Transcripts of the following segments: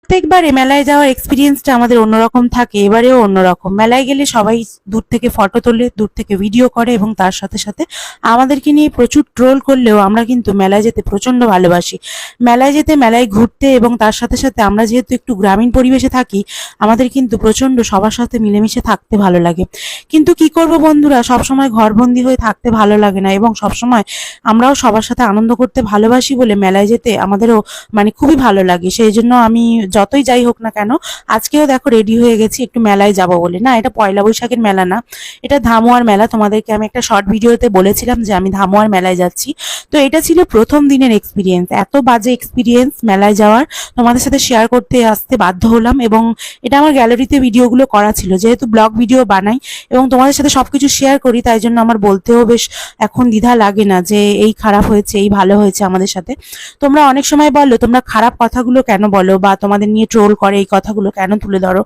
প্রত্যেকবার মেলায় যাওয়ার এক্সপিরিয়েন্সটা আমাদের অন্যরকম থাকে, এবারেও অন্যরকম। মেলায় গেলে সবাই দূর থেকে ফটো তোলে, দূর থেকে ভিডিও করে এবং তার সাথে সাথে আমাদেরকে নিয়ে প্রচুর ট্রোল করলেও আমরা কিন্তু মেলায় যেতে প্রচণ্ড ভালোবাসি। মেলায় যেতে, মেলায় ঘুরতে এবং তার সাথে সাথে আমরা যেহেতু একটু গ্রামীণ পরিবেশে থাকি, আমাদের কিন্তু প্রচণ্ড সবার সাথে মিলেমিশে থাকতে ভালো লাগে। কিন্তু কি করব বন্ধুরা, সবসময় ঘরবন্দি হয়ে থাকতে ভালো লাগে না এবং সবসময় আমরাও সবার সাথে আনন্দ করতে ভালোবাসি বলে মেলায় যেতে আমাদেরও খুবই ভালো লাগে। সেই জন্য আমি যতই যাই হোক না কেন, আজকেও দেখো রেডি হয়ে গেছি একটু মেলায় যাব বলে। না, এটা পয়লা বৈশাখের মেলা না, এটা ধামুয়ার মেলা। তোমাদেরকে আমি একটা শর্ট ভিডিওতে বলেছিলাম যে আমি ধামুয়ার মেলায় যাচ্ছি। তো এটা ছিল প্রথম দিনের এক্সপিরিয়েন্স, এত বাজে এক্সপিরিয়েন্স মেলায় যাওয়ার, তোমাদের সাথে শেয়ার করতে আসতে বাধ্য হলাম। এবং এটা আমার গ্যালারিতে ভিডিওগুলো করা ছিল, যেহেতু ব্লগ ভিডিও বানাই এবং তোমাদের সাথে সবকিছু শেয়ার করি, তাই জন্য আমার বলতেও বেশ এখন দ্বিধা লাগে না যে এই খারাপ হয়েছে, এই ভালো হয়েছে আমাদের সাথে। তোমরা অনেক সময় বলো তোমরা খারাপ কথাগুলো কেন বলো, বা তোমাদের নিয়ে ট্রোল করে এই কথাগুলো কেন তুলে ধরো।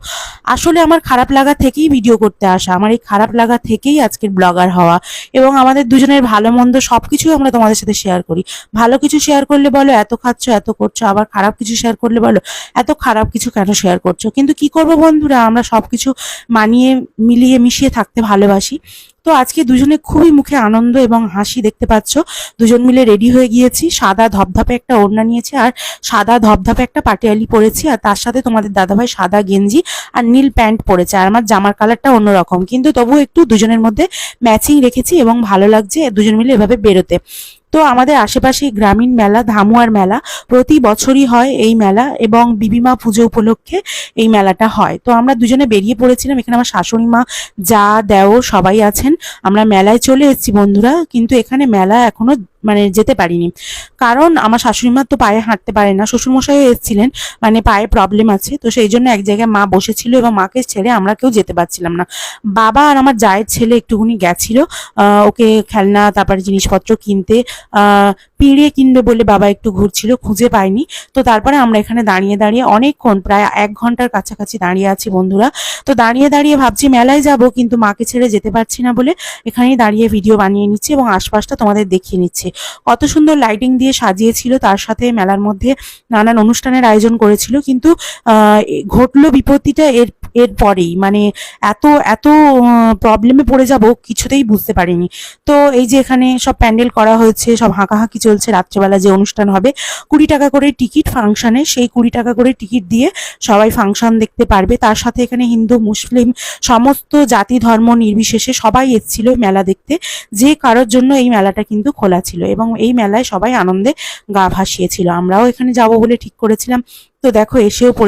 আসলে আমার খারাপ লাগা থেকেই ভিডিও করতে আসা, আমার এই খারাপ লাগা থেকেই আজকের ব্লগার হওয়া। এবং আমাদের দুজনের ভালো মন্দ সবকিছুই আমরা তোমাদের সাথে শেয়ার করি। ভালো কিছু শেয়ার করলে বলো এত খাচ্ছ, এত করছো, আবার খারাপ কিছু শেয়ার করলে বলো এত খারাপ কিছু কেন শেয়ার করছো। কিন্তু কি করবো বন্ধুরা, আমরা সবকিছু মানিয়ে মিলিয়ে মিশিয়ে থাকতে ভালোবাসি। তো আজকে দুজনে খুবই মুখে আনন্দ এবং হাসি দেখতে পাচ্ছ। দুজন মিলে রেডি হয়ে গিয়েছি, সাদা ধপধপে একটা ওড়না নিয়েছি আর সাদা ধপধপে একটা পাটিয়ালি পরেছি, আর তার সাথে তোমাদের দাদাভাই সাদা গেঞ্জি আর নীল প্যান্ট পরেছে। আর আমার জামার কালারটা অন্যরকম, কিন্তু তবু একটু দুজনের মধ্যে ম্যাচিং রেখেছি এবং ভালো লাগছে দুজন মিলে এভাবে বেরোতে। তো আমাদের আশেপাশে গ্রামীণ মেলা, ধামুয়ার মেলা, প্রতি বছরই হয় এই মেলা এবং বিবিমা পুজো উপলক্ষে এই মেলাটা হয়। তো আমরা দুজনে বেরিয়ে পড়েছিলাম, এখানে আমার শাশুড়ি মা, যা, দেওর সবাই আছেন। আমরা মেলায় চলে এসেছি বন্ধুরা, কিন্তু এখানে মেলা এখনো যেতে পারিনি, কারণ আমার শাশুড়ি মা তো পায়ে হাঁটতে পারে না, শ্বশুরমশাইও এসেছিলেন, পায়ে প্রবলেম আছে। তো সেই জন্য এক জায়গায় মা বসেছিল এবং মাকে ছেড়ে আমরা কেউ যেতে পারছিলাম না। বাবা আর আমার জায়ের ছেলে একটুখানি গেছিল ওকে খেলনা তারপরে জিনিসপত্র কিনতে, পিঁড়ে কিনবে বলে বাবা একটু ঘুরছিল, খুঁজে পাইনি। তো তারপরে আমরা এখানে দাঁড়িয়ে দাঁড়িয়ে অনেকক্ষণ, প্রায় 1 ঘন্টার কাছাকাছি দাঁড়িয়ে আছি বন্ধুরা। তো দাঁড়িয়ে দাঁড়িয়ে ভাবছি মেলায় যাব, কিন্তু মাকে ছেড়ে যেতে পারছি না বলে এখানেই দাঁড়িয়ে ভিডিও বানিয়ে নিচ্ছি এবং আশপাশটা তোমাদের দেখিয়ে নিচ্ছি। কত সুন্দর লাইটিং দিয়ে সাজিয়েছিল, তার সাথে মেলার মধ্যে নানান অনুষ্ঠানের আয়োজন করেছিল। কিন্তু ঘটলো বিপত্তিটা এর পরেই, এত এত প্রবলেমে পড়ে যাব কিছুতেই বুঝতে পারিনি। তো এই যে এখানে সব প্যান্ডেল করা হয়েছে, সব হাঁকাহাঁকি চলছে। রাত্রেবেলা যে অনুষ্ঠান হবে, 20 টাকা করে টিকিট ফাংশনে, সেই 20 টাকা করে টিকিট দিয়ে সবাই ফাংশন দেখতে পারবে। তার সাথে এখানে হিন্দু মুসলিম সমস্ত জাতি ধর্ম নির্বিশেষে সবাই এসেছিল মেলা দেখতে, যে কারোর জন্য এই মেলাটা কিন্তু খোলা ছিল এবং এই মেলায় সবাই আনন্দে গা ভাসিয়েছিল। আমরাও এখানে যাব বলে ঠিক করেছিলাম। তো দেখো এসেও পড়ে